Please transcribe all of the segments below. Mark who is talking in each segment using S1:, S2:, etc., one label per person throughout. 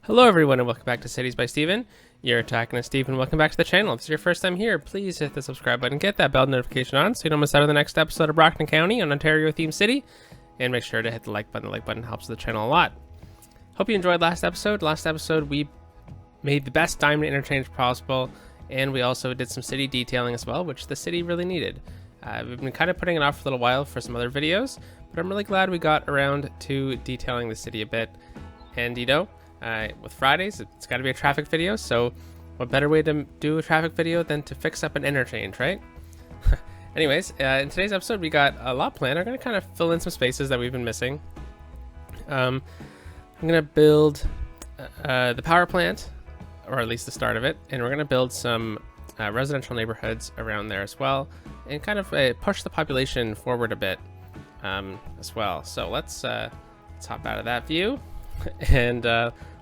S1: Hello everyone and welcome back to Cities by Steven. You're attacking us, Steven. Welcome back to the channel. If this is your first time here, please hit the subscribe button, get that bell notification on so you don't miss out on the next episode of Brockton County, an Ontario-themed city, and make sure to hit the like button. The like button helps the channel a lot. Hope you enjoyed last episode. Last episode we made the best diamond interchange possible, and we also did some city detailing as well, which the city really needed. We've been kind of putting it off for a little while for some other videos, but I'm really glad we got around to detailing the city a bit. And you know, with Fridays, it's got to be a traffic video, so what better way to do a traffic video than to fix up an interchange, right? Anyways, in today's episode, we got a lot planned. I'm going to kind of fill in some spaces that we've been missing. I'm going to build the power plant, or at least the start of it, and we're going to build some residential neighborhoods around there as well, and kind of push the population forward a bit as well. So let's hop out of that view and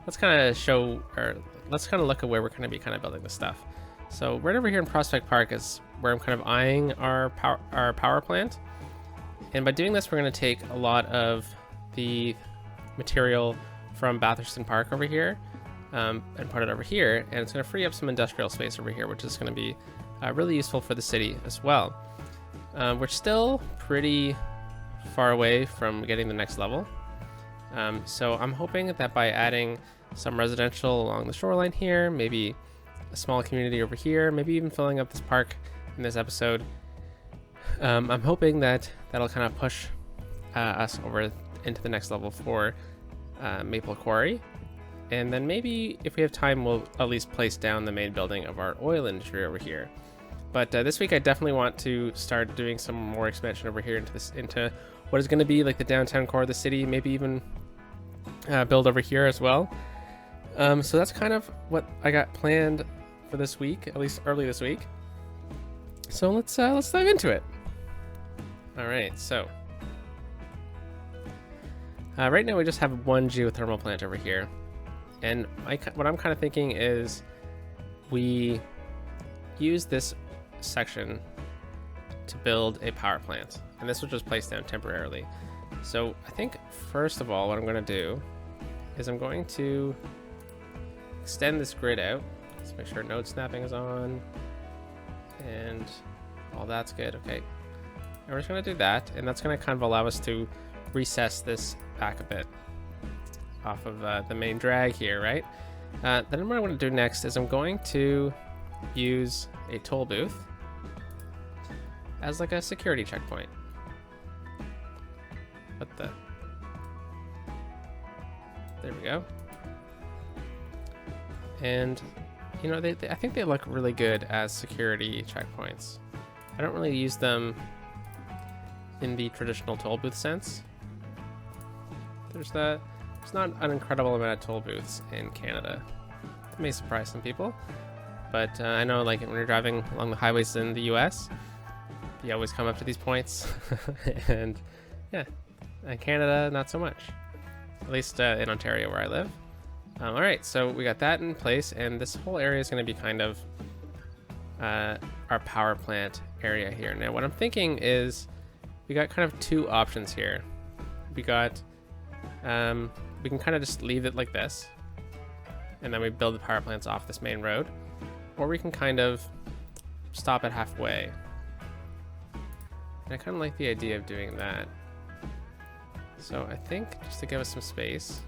S1: let's kind of show, or let's kind of look at where we're going to be kind of building this stuff. So right over here in Prospect Park is where I'm kind of eyeing our power plant. And by doing this, we're going to take a lot of the material from Batherston Park over here and put it over here. And it's going to free up some industrial space over here, which is going to be really useful for the city as well. We're still pretty far away from getting the next level. So I'm hoping that by adding some residential along the shoreline here, maybe a small community over here, maybe even filling up this park in this episode, I'm hoping that that'll kind of push us over into the next level for Maple Quarry. And then maybe if we have time, we'll at least place down the main building of our oil industry over here. But this week I definitely want to start doing some more expansion over here into what is going to be like the downtown core of the city, maybe even build over here as well. So that's kind of what I got planned for this week, at least early this week. So let's dive into it. All right, so right now we just have one geothermal plant over here, and what I'm kind of thinking is we use this section to build a power plant, and this will just place down temporarily. So I think first of all what I'm going to do is I'm going to extend this grid out. Let's make sure node snapping is on and all that's good. Okay, and we're just going to do that, and that's going to kind of allow us to recess this back a bit off of the main drag here, right? Then what I'm going to do next is I'm going to use a toll booth as like a security checkpoint. What the? There we go. And you know, I think they look really good as security checkpoints. I don't really use them in the traditional toll booth sense. There's not an incredible amount of toll booths in Canada. It may surprise some people, but I know like when you're driving along the highways in the US, you always come up to these points. And yeah, in Canada, not so much. At least in Ontario where I live. All right, so we got that in place, and this whole area is going to be kind of our power plant area here. Now, what I'm thinking is we got kind of two options here. We got, we can kind of just leave it like this, and then we build the power plants off this main road, or we can kind of stop it halfway. And I kind of like the idea of doing that. So I think just to give us some space,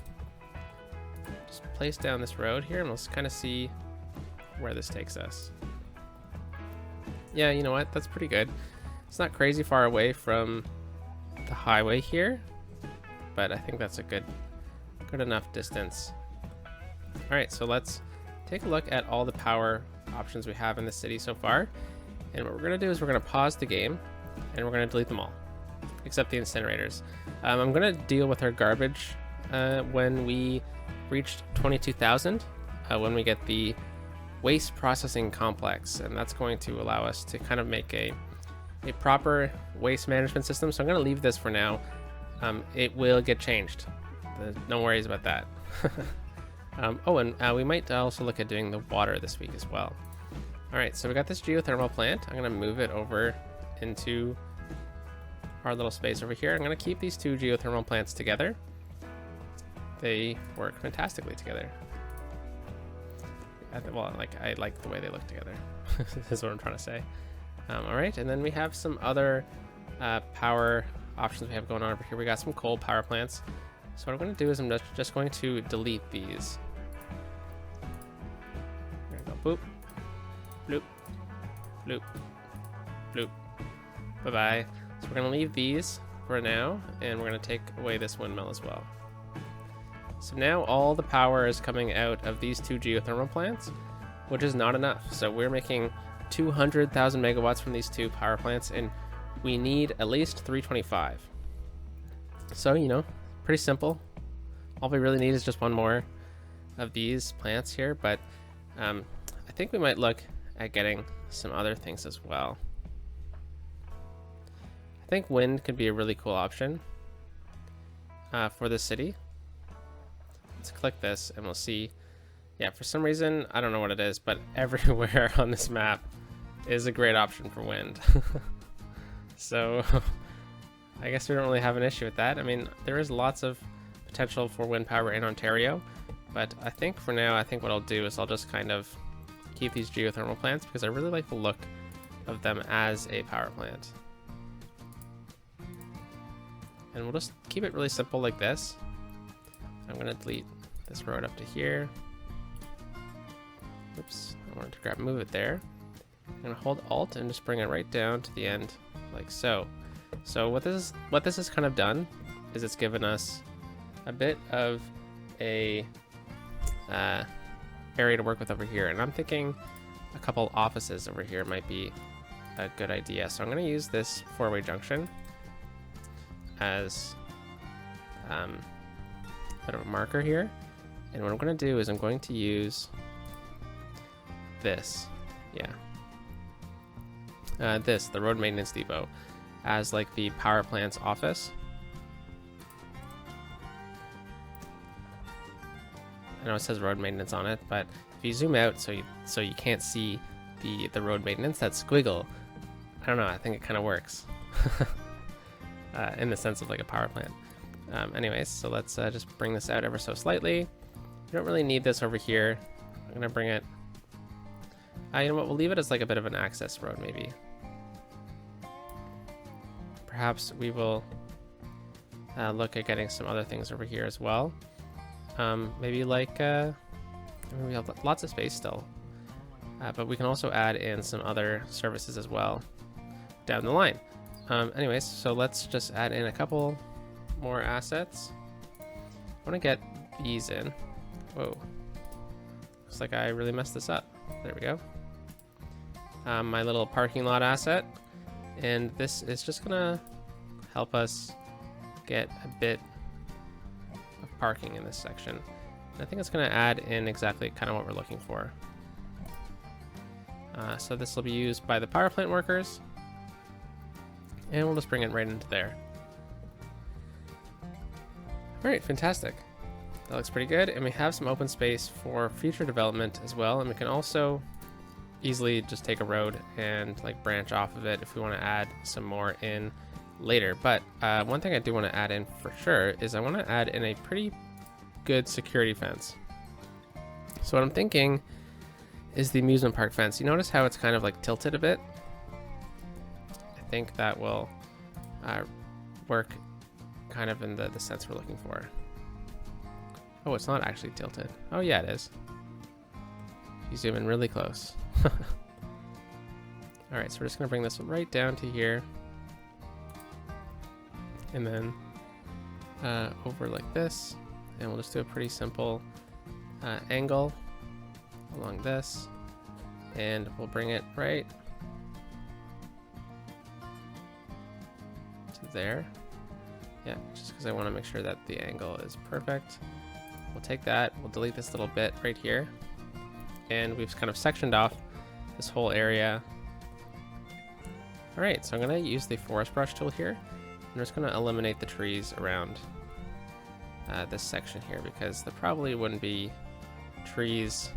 S1: just place down this road here and let's kind of see where this takes us. Yeah, you know what? That's pretty good. It's not crazy far away from the highway here, but I think that's a good enough distance. All right, so let's take a look at all the power options we have in the city so far. And what we're going to do is we're going to pause the game and we're going to delete them all, except the incinerators. I'm going to deal with our garbage when we reached 22,000, when we get the waste processing complex, and that's going to allow us to kind of make a proper waste management system. So I'm going to leave this for now. It will get changed. No worries about that. Oh, and we might also look at doing the water this week as well. All right, so we got this geothermal plant. I'm going to move it over into our little space over here. I'm going to keep these two geothermal plants together. They work fantastically together. well, like I like the way they look together. Is what I'm trying to say. All right, and then we have some other power options we have going on over here. We got some coal power plants. So what I'm going to do is I'm just going to delete these. There we go. Boop, bloop, bloop, bloop. Bye-bye. So we're going to leave these for now, and we're going to take away this windmill as well. So now all the power is coming out of these two geothermal plants, which is not enough. So we're making 200,000 megawatts from these two power plants, and we need at least 325. So, you know, pretty simple. All we really need is just one more of these plants here, but I think we might look at getting some other things as well. I think wind could be a really cool option for the city. Let's click this and we'll see. Yeah, for some reason, I don't know what it is, but everywhere on this map is a great option for wind. So I guess we don't really have an issue with that. I mean, there is lots of potential for wind power in Ontario, but I think for now, I think what I'll do is I'll just kind of keep these geothermal plants because I really like the look of them as a power plant. And we'll just keep it really simple like this. I'm going to delete this road up to here. Oops, I wanted to move it there. I'm going to hold Alt and just bring it right down to the end like so. So what this has kind of done is it's given us a bit of a area to work with over here, and I'm thinking a couple offices over here might be a good idea. So I'm going to use this four-way junction as a bit of a marker here, and what I'm going to do is I'm going to use this, the road maintenance depot, as like the power plant's office. I know it says road maintenance on it, but if you zoom out so you can't see the road maintenance, that squiggle, I don't know, I think it kind of works in the sense of like a power plant. Anyways, so let's just bring this out ever so slightly. You don't really need this over here. I'm gonna bring it, you know what, we'll leave it as like a bit of an access road maybe. Perhaps we will look at getting some other things over here as well. Maybe like, we have lots of space still, but we can also add in some other services as well down the line. Anyways, so let's just add in a couple more assets. I want to get these in. Whoa, looks like I really messed this up. There we go. My little parking lot asset, and this is just gonna help us get a bit of parking in this section. And I think it's gonna add in exactly kind of what we're looking for. So this will be used by the power plant workers, and we'll just bring it right into there. All right, fantastic. That looks pretty good, and we have some open space for future development as well, and we can also easily just take a road and like branch off of it if we want to add some more in later. But one thing I do want to add in for sure is I want to add in a pretty good security fence. So what I'm thinking is the amusement park fence. You notice how it's kind of like tilted a bit? I think that will work kind of in the sense we're looking for. Oh, it's not actually tilted. Oh yeah, it is. You zoom in really close. All right, so we're just gonna bring this right down to here, and then over like this, and we'll just do a pretty simple angle along this, and we'll bring it right to there. Yeah, just because I want to make sure that the angle is perfect. We'll take that, we'll delete this little bit right here, and we've kind of sectioned off this whole area. All right, so I'm gonna use the forest brush tool here. I'm just gonna eliminate the trees around this section here, because there probably wouldn't be trees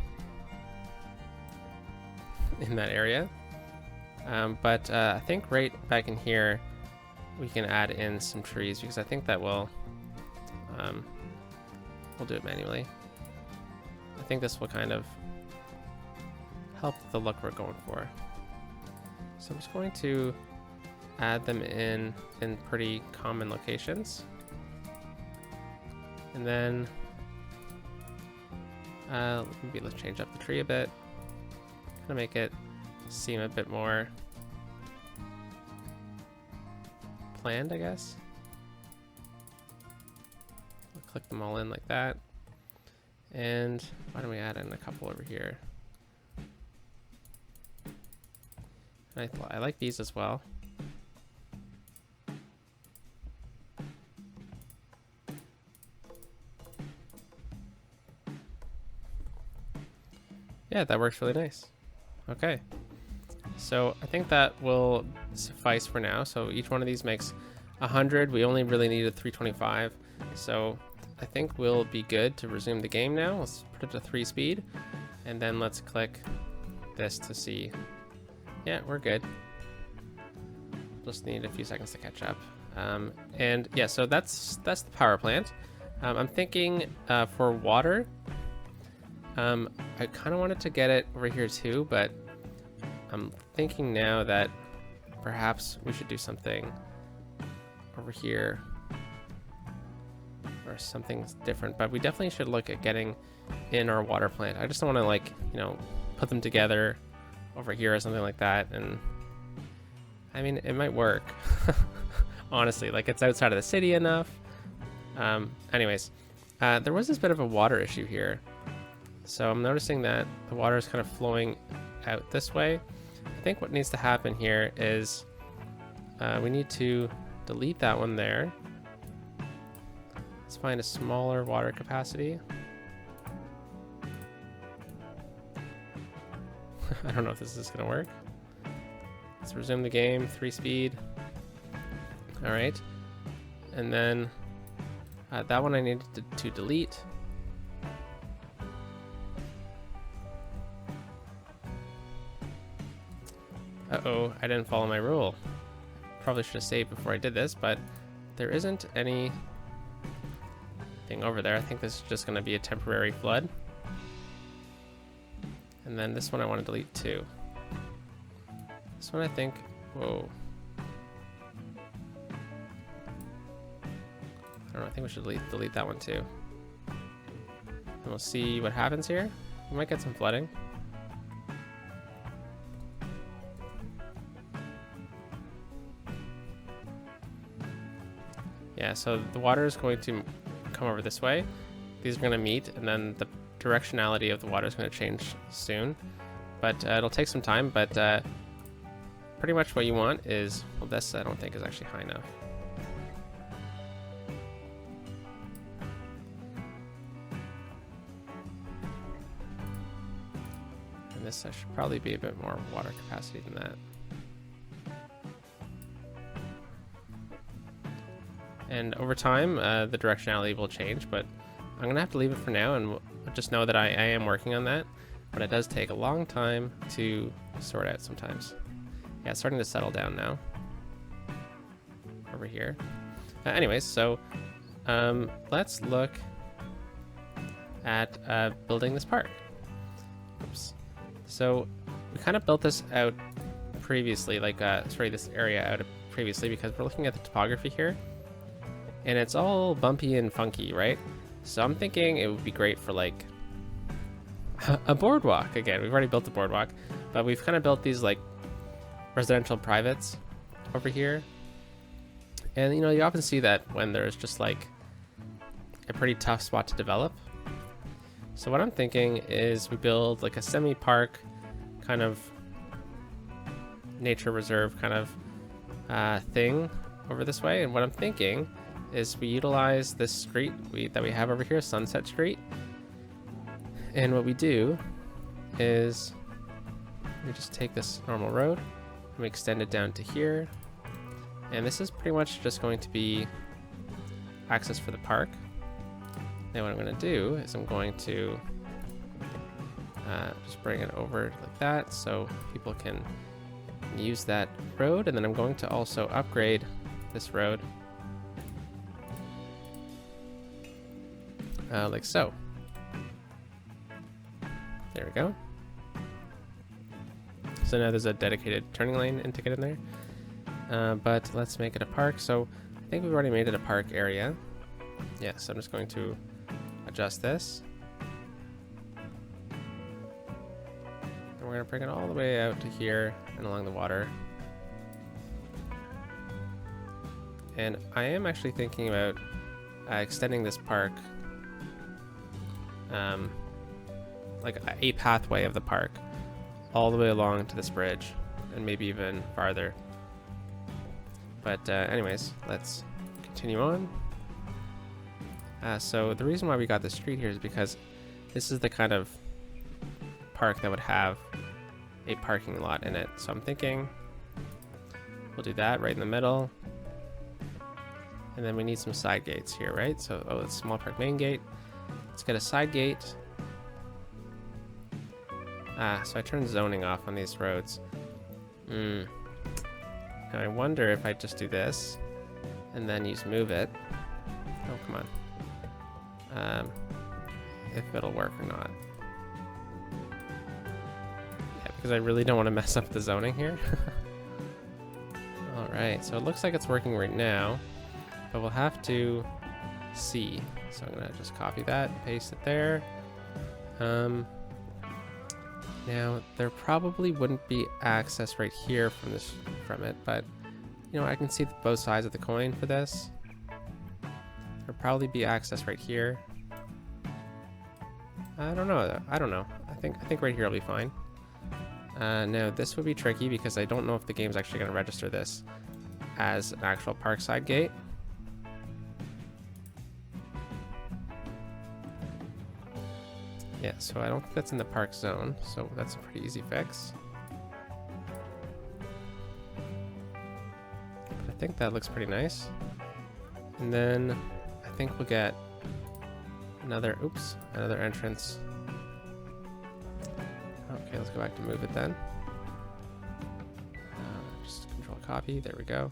S1: in that area. But I think right back in here, we can add in some trees, because I think that will, we'll do it manually. I think this will kind of help the look we're going for. So I'm just going to add them in pretty common locations. And then maybe let's change up the tree a bit. Kind of make it seem a bit more planned, I guess. I'll click them all in like that. And why don't we add in a couple over here? I like these as well. Yeah, that works really nice. Okay, so I think that will suffice for now. So each one of these makes 100. We only really needed 325. So I think we'll be good to resume the game now. Let's put it to 3 speed, and then let's click this to see. Yeah, we're good. Just need a few seconds to catch up. And yeah, so that's the power plant. I'm thinking for water, I kind of wanted to get it over here too, but I'm thinking now that perhaps we should do something over here or something different, but we definitely should look at getting in our water plant. I just don't want to, like, you know, put them together over here or something like that. And I mean, it might work. Honestly, like, it's outside of the city enough. Anyways, there was this bit of a water issue here. So I'm noticing that the water is kind of flowing out this way. I think what needs to happen here is we need to delete that one there. Let's find a smaller water capacity. I don't know if this is going to work. Let's resume the game, 3 speed. All right. And then that one I needed to delete. Uh-oh, I didn't follow my rule. Probably should have saved before I did this, but there isn't anything over there. I think this is just going to be a temporary flood. And then this one I want to delete too. This one I think, whoa. I don't know, I think we should delete that one too. And we'll see what happens here. We might get some flooding. Yeah, so the water is going to come over this way. These are going to meet, and then the directionality of the water is going to change soon. But it'll take some time, but pretty much what you want is, well, this I don't think is actually high enough. And this should probably be a bit more water capacity than that. And over time, the directionality will change, but I'm going to have to leave it for now, and just know that I am working on that, but it does take a long time to sort out sometimes. Yeah, it's starting to settle down now over here. Anyways, so let's look at building this park. Oops. So we kind of built this out previously, like, this area out previously, because we're looking at the topography here. And it's all bumpy and funky, right? So I'm thinking it would be great for, like, a boardwalk. Again, we've already built a boardwalk, but we've kind of built these, like, residential privates over here. And, you know, you often see that when there's just, like, a pretty tough spot to develop. So what I'm thinking is we build, like, a semi-park kind of nature reserve kind of thing over this way. And what I'm thinking is we utilize this street that we have over here, Sunset Street. And what we do is we just take this normal road and we extend it down to here. And this is pretty much just going to be access for the park. Now what I'm going to do is I'm going to just bring it over like that so people can use that road. And then I'm going to also upgrade this road like so. There we go. So now there's a dedicated turning lane and to get in there. But let's make it a park. So I think we've already made it a park area. Yeah, so I'm just going to adjust this. And we're going to bring it all the way out to here and along the water. And I am actually thinking about extending this park, like a pathway of the park all the way along to this bridge and maybe even farther. But anyways, let's continue on. So the reason why we got this street here is because this is the kind of park that would have a parking lot in it. So I'm thinking we'll do that right in the middle. And then we need some side gates here, right? So, oh, it's small park main gate. Let's get a side gate. So I turned zoning off on these roads. Now I wonder if I just do this and then use move it. Oh, come on. If it'll work or not. Yeah, because I really don't want to mess up the zoning here. All right, so it looks like it's working right now. But we'll have to see. So I'm gonna just copy that, paste it there. Now there probably wouldn't be access right here from it, but you know I can see both sides of the coin for this. There'll probably be access right here. I don't know though. I don't know. I think right here will be fine. Now this would be tricky because I don't know if the game's actually gonna register this as an actual parkside gate. Yeah, so I don't think that's in the park zone, so that's a pretty easy fix. But I think that looks pretty nice. And then I think we'll get another entrance. Okay, let's go back to move it then. Just control copy, there we go.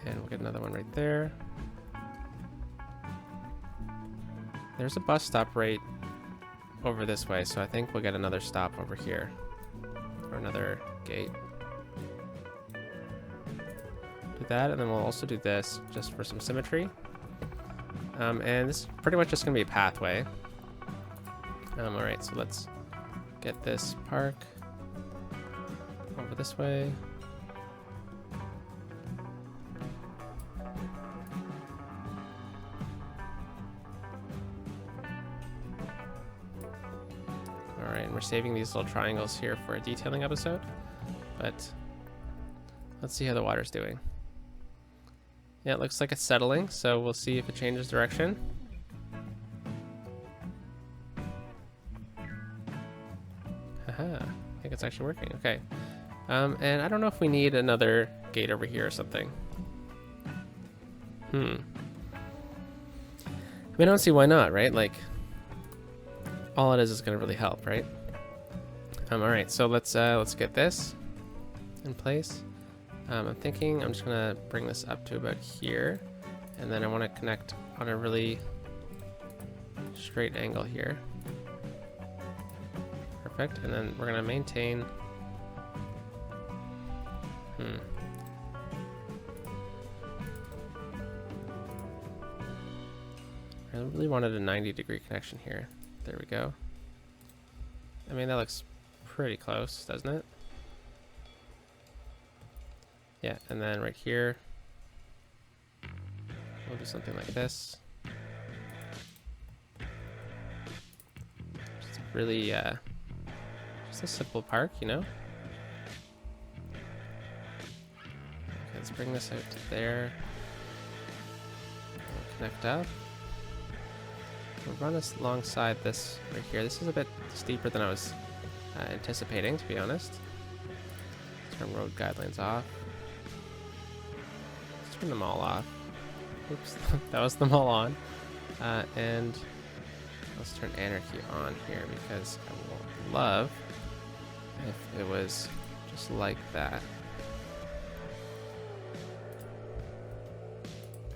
S1: And we'll get another one right there. There's a bus stop right over this way, so I think we'll get another stop over here. Or another gate. Do that, and then we'll also do this, just for some symmetry. And this is pretty much just going to be a pathway. Alright, so let's get this park over this way. Alright, and we're saving these little triangles here for a detailing episode, but let's see how the water's doing. Yeah, it looks like it's settling, so we'll see if it changes direction. Haha, I think it's actually working, okay. And I don't know if we need another gate over here or something. I mean, I don't see why not, right? Like, all it is going to really help, right? All right, so let's get this in place. I'm thinking I'm just going to bring this up to about here, and then I want to connect on a really straight angle here. Perfect, and then we're going to maintain. I really wanted a 90-degree connection here. There we go. I mean, that looks pretty close, doesn't it? Yeah, and then right here, we'll do something like this. Just really, just a simple park, you know? Okay, let's bring this out to there. We'll connect up. We'll run this alongside this right here. This is a bit steeper than I was anticipating, to be honest. Turn road guidelines off. Let's turn them all off. Oops, that was them all on. And let's turn anarchy on here because I would love if it was just like that.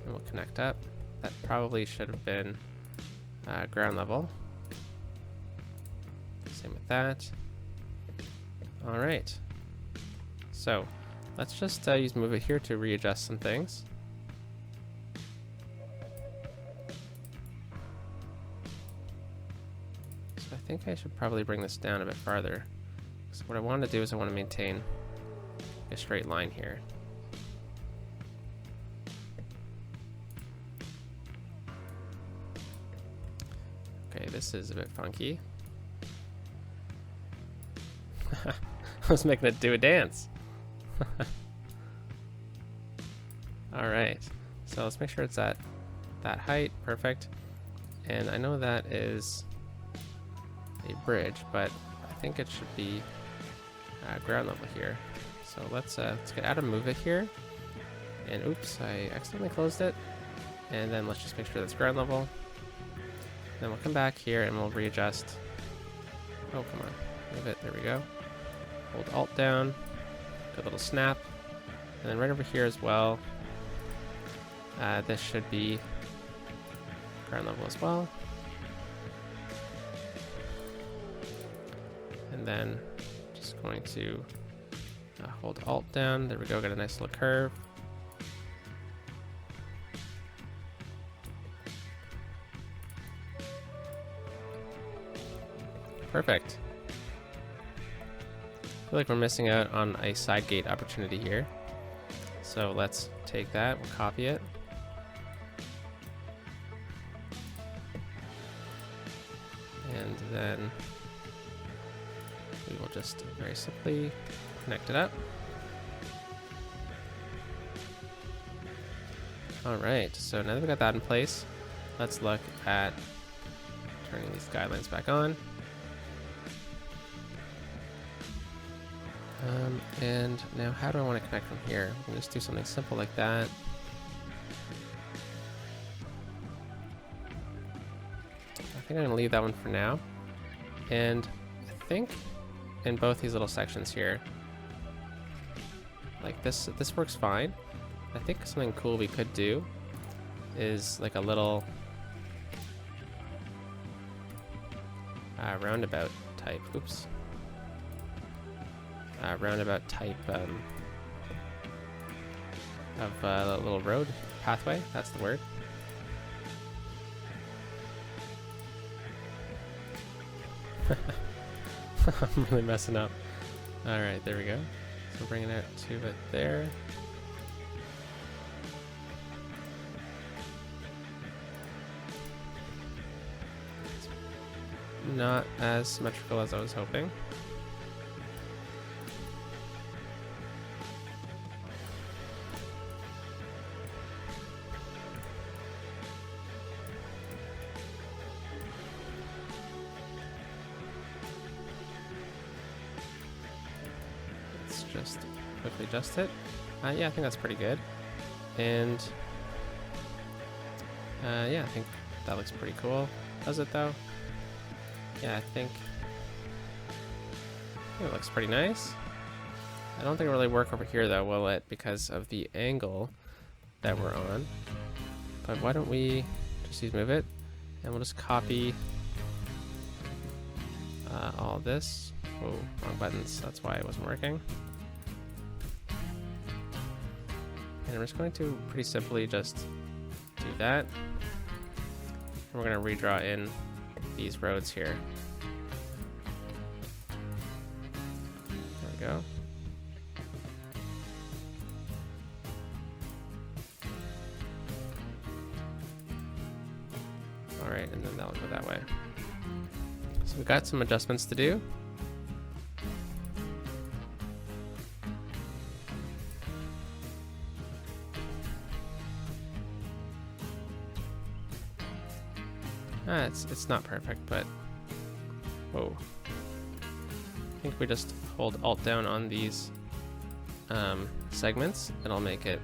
S1: And we'll connect up. That probably should have been ground level. Same with that. All right. So let's just use move it here to readjust some things. So I think I should probably bring this down a bit farther. So what I want to do is I want to maintain a straight line here. Okay, this is a bit funky. I was making it do a dance. Alright, so let's make sure it's at that height. Perfect. And I know that is a bridge, but I think it should be ground level here. So let's get out of move it here. And oops, I accidentally closed it. And then let's just make sure that's ground level. Then we'll come back here and we'll readjust. Oh, come on. Move it. There we go. Hold Alt down. Good little snap. And then right over here as well. This should be ground level as well. And then just going to hold Alt down. There we go. Got a nice little curve. Perfect. I feel like we're missing out on a side gate opportunity here. So let's take that, we'll copy it. And then we will just very simply connect it up. Alright, so now that we got that in place, let's look at turning these guidelines back on. And now how do I want to connect from here? We can just do something simple like that. I think I'm going to leave that one for now. And I think in both these little sections here, like this works fine. I think something cool we could do is like a little roundabout type. Oops. Roundabout type of a little road pathway. That's the word. I'm really messing up. All right, there we go. So bringing it to it there. It's not as symmetrical as I was hoping. Just quickly adjust it. Yeah, I think that's pretty good. And yeah, I think that looks pretty cool. Does it though? Yeah, I think it looks pretty nice. I don't think it'll really work over here though, will it? Because of the angle that we're on. But why don't we just use move it, and we'll just copy all this. Oh, wrong buttons. That's why it wasn't working. And we're just going to pretty simply just do that. And we're going to redraw in these roads here. There we go. All right, and then that'll go that way. So we've got some adjustments to do. It's not perfect, but whoa. I think we just hold Alt down on these segments, and I'll make it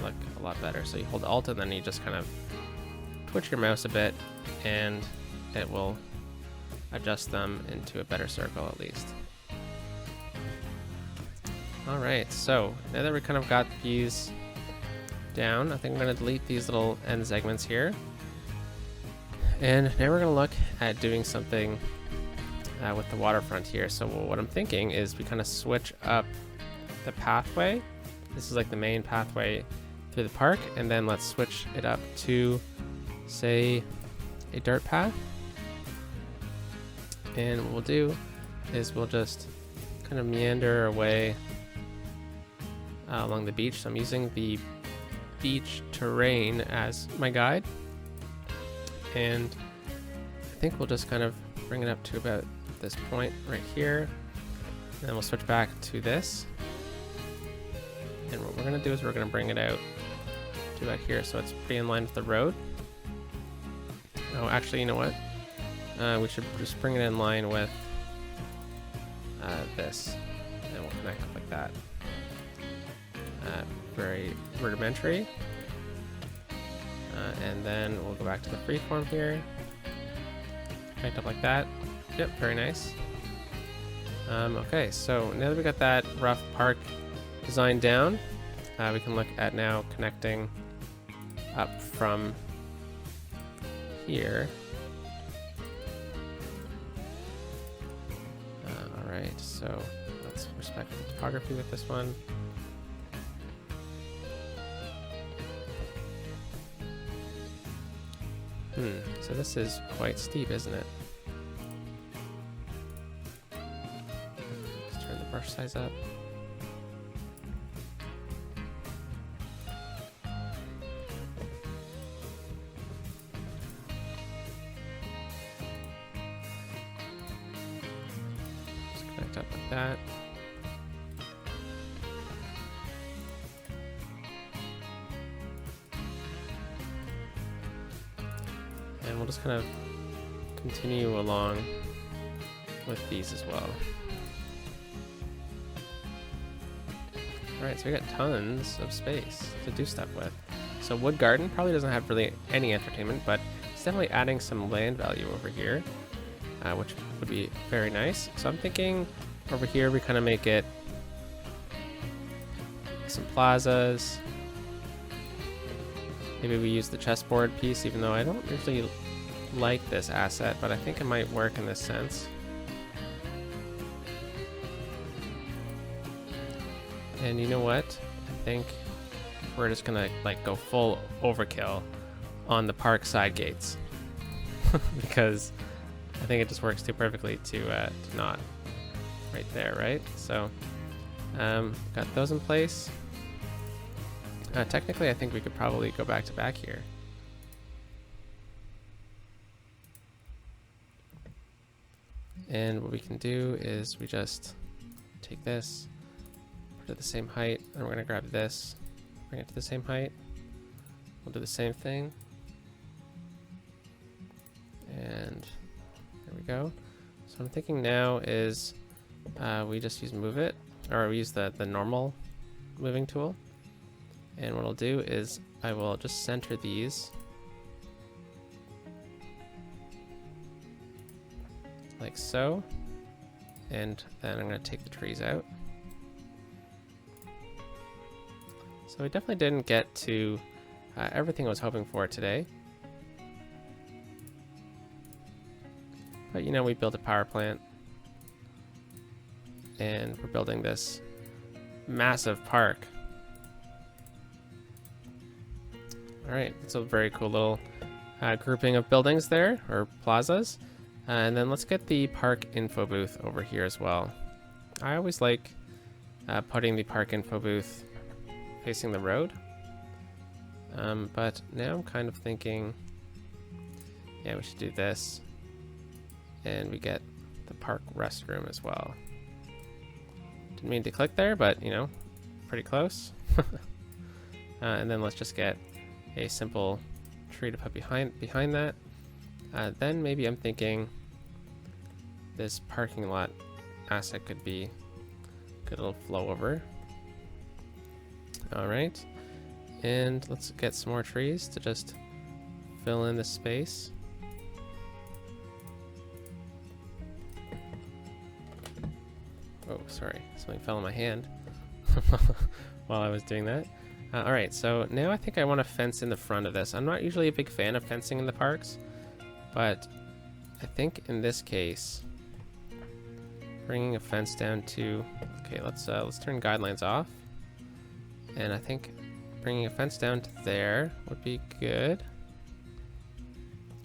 S1: look a lot better. So you hold Alt and then you just kind of twitch your mouse a bit, and it will adjust them into a better circle at least. All right, so now that we kind of got these down, I think I'm going to delete these little end segments here. And now we're going to look at doing something with the waterfront here. So what I'm thinking is we kind of switch up the pathway. This is like the main pathway through the park, and then let's switch it up to, say, a dirt path. And what we'll do is we'll just kind of meander our way along the beach. So I'm using the beach terrain as my guide, and I think we'll just kind of bring it up to about this point right here, and then we'll switch back to this. And what we're going to do is we're going to bring it out to about here, so it's pretty in line with the road. Oh, actually, you know what? We should just bring it in line with this, and we'll connect up like that. Very rudimentary. And then we'll go back to the freeform here. Connect up like that. Yep, very nice. Okay, so now that we got that rough park design down, we can look at now connecting up from here. Alright, so let's respect the topography with this one. So this is quite steep, isn't it? Let's turn the brush size up. Just connect up like that. And we'll just kind of continue along with these as well. Alright, so we got tons of space to do stuff with. So Wood Garden probably doesn't have really any entertainment, but it's definitely adding some land value over here, which would be very nice. So I'm thinking over here we kind of make it some plazas. Maybe we use the chessboard piece, even though I don't usually like this asset, but I think it might work in this sense. And you know what? I think we're just gonna like go full overkill on the park side gates because I think it just works too perfectly to not right there, right? So got those in place. Technically, I think we could probably go back to back here. And what we can do is we just take this, put it at the same height, and we're going to grab this, bring it to the same height. We'll do the same thing. And there we go. So what I'm thinking now is we just use move it, or we use the normal moving tool. And what I'll do is I will just center these like so, and then I'm going to take the trees out. So we definitely didn't get to everything I was hoping for today. But you know, we built a power plant, and we're building this massive park. Alright, that's a very cool little grouping of buildings there, or plazas. And then let's get the park info booth over here as well. I always like putting the park info booth facing the road. But now I'm kind of thinking, yeah, we should do this. And we get the park restroom as well. Didn't mean to click there, but you know, pretty close. And then let's just get a simple tree to put behind that. Then maybe I'm thinking this parking lot asset could be a good little flow over. All right, and let's get some more trees to just fill in the space. Oh, sorry, something fell in my hand while I was doing that. All right, so now I think I want to fence in the front of this. I'm not usually a big fan of fencing in the parks, but I think in this case, bringing a fence down to, okay, let's turn guidelines off. And I think bringing a fence down to there would be good.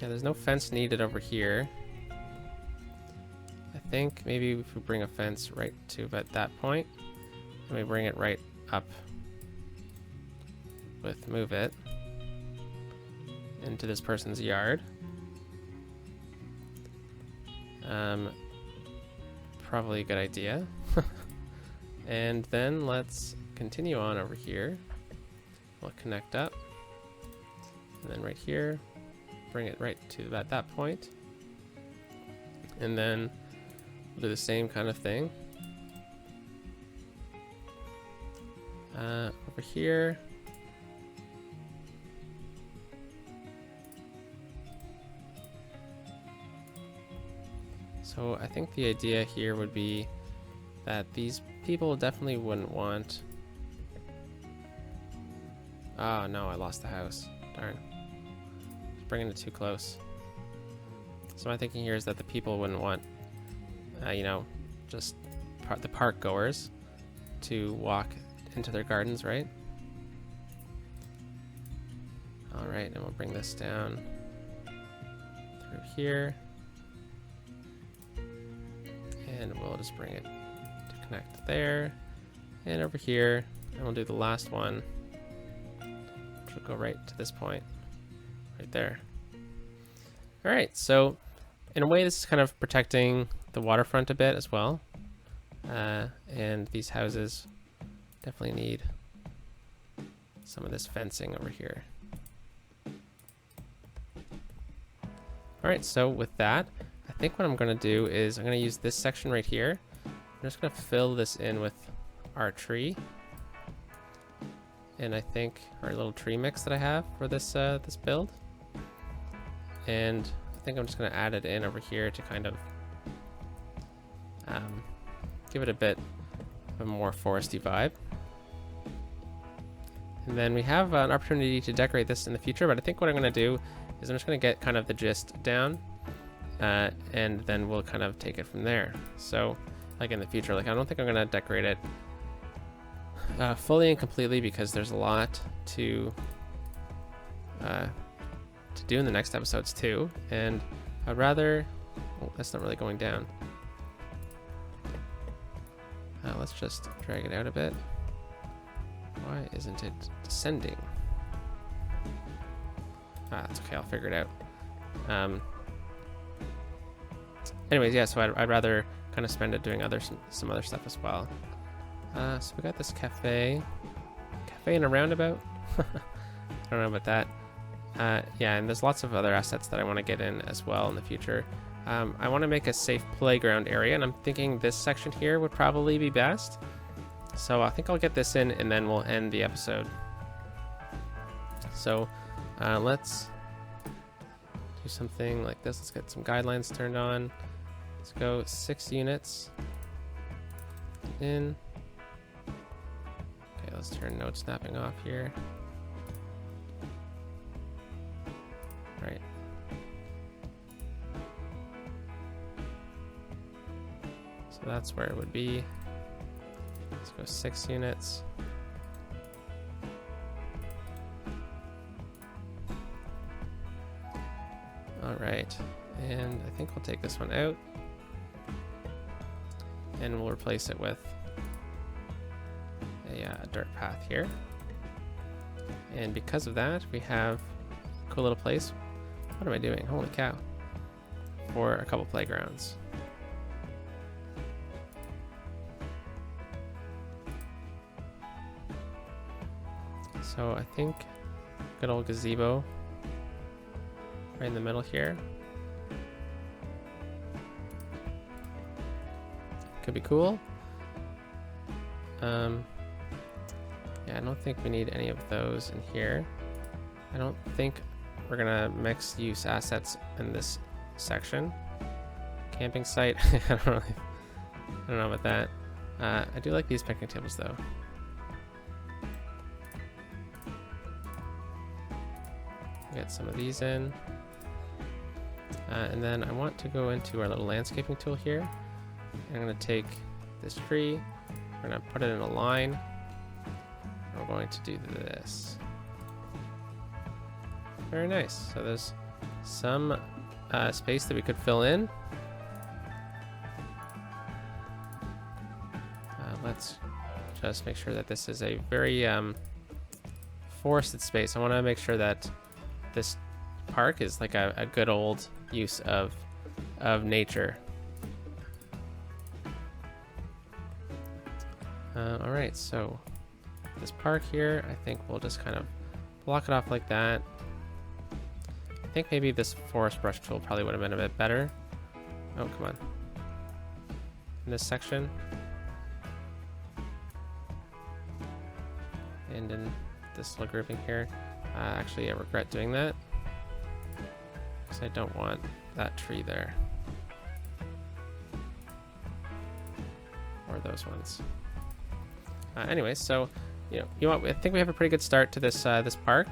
S1: Yeah, there's no fence needed over here. I think maybe if we bring a fence right to about that point, and we bring it right up with move it into this person's yard. Probably a good idea. And then let's continue on over here. We'll connect up. And then right here, bring it right to about that point. And then we'll do the same kind of thing. Over here. So I think the idea here would be that these people definitely wouldn't want... Oh no, I lost the house. Darn. Bringing it too close. So my thinking here is that the people wouldn't want, you know, just the park goers to walk into their gardens, right? Alright, and we'll bring this down through here. And we'll just bring it to connect there. And over here, and we'll do the last one, which will go right to this point, right there. Alright, so in a way this is kind of protecting the waterfront a bit as well. And these houses definitely need some of this fencing over here. Alright, so with that, I think what I'm going to do is I'm going to use this section right here. I'm just going to fill this in with our tree. And I think our little tree mix that I have for this this build. And I think I'm just going to add it in over here to kind of give it a bit of a more foresty vibe. And then we have an opportunity to decorate this in the future, but I think what I'm going to do is I'm just going to get kind of the gist down. And then we'll kind of take it from there. So, like in the future, like I don't think I'm gonna decorate it fully and completely because there's a lot to do in the next episodes too. And I'd rather, oh, that's not really going down. Let's just drag it out a bit. Why isn't it descending? That's okay. I'll figure it out. Anyways, yeah, so I'd rather kind of spend it doing some other stuff as well. So we got this cafe in a roundabout. I don't know about that. Yeah, and there's lots of other assets that I want to get in as well in the future. I want to make a safe playground area, and I'm thinking this section here would probably be best. So I think I'll get this in, and then we'll end the episode. So let's do something like this. Let's get some guidelines turned on. Let's go 6 units in. Okay, let's turn node snapping off here. Right. So that's where it would be. Let's go 6 units. All right, and I think we'll take this one out. And we'll replace it with a dirt path here. And because of that, we have a cool little place. What am I doing? Holy cow. For a couple playgrounds. So I think good old gazebo right in the middle here. Could be cool. Yeah, I don't think we need any of those in here. I don't think we're gonna mix use assets in this section. Camping site, I don't know about that. I do like these picnic tables though. Get some of these in. And then I want to go into our little landscaping tool here. I'm going to take this tree, we're going to put it in a line. We're going to do this. Very nice. So there's some space that we could fill in. Let's just make sure that this is a very forested space. I want to make sure that this park is like a good old use of nature. All right, so this park here, I think we'll just kind of block it off like that. I think maybe this forest brush tool probably would have been a bit better. Oh, come on. In this section. And in this little grouping here. Actually, I regret doing that, because I don't want that tree there. Or those ones. Anyways, so I think we have a pretty good start to this this park.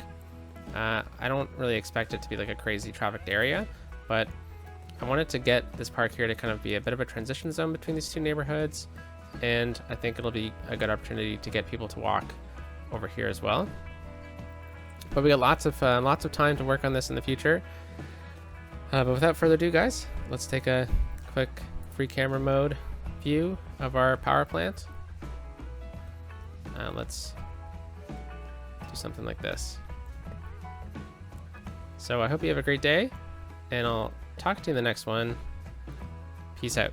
S1: I don't really expect it to be like a crazy trafficked area, but I wanted to get this park here to kind of be a bit of a transition zone between these two neighborhoods, and I think it'll be a good opportunity to get people to walk over here as well. But we got lots of time to work on this in the future. But without further ado, guys, let's take a quick free camera mode view of our power plant. Let's do something like this. So I hope you have a great day, and I'll talk to you in the next one. Peace out.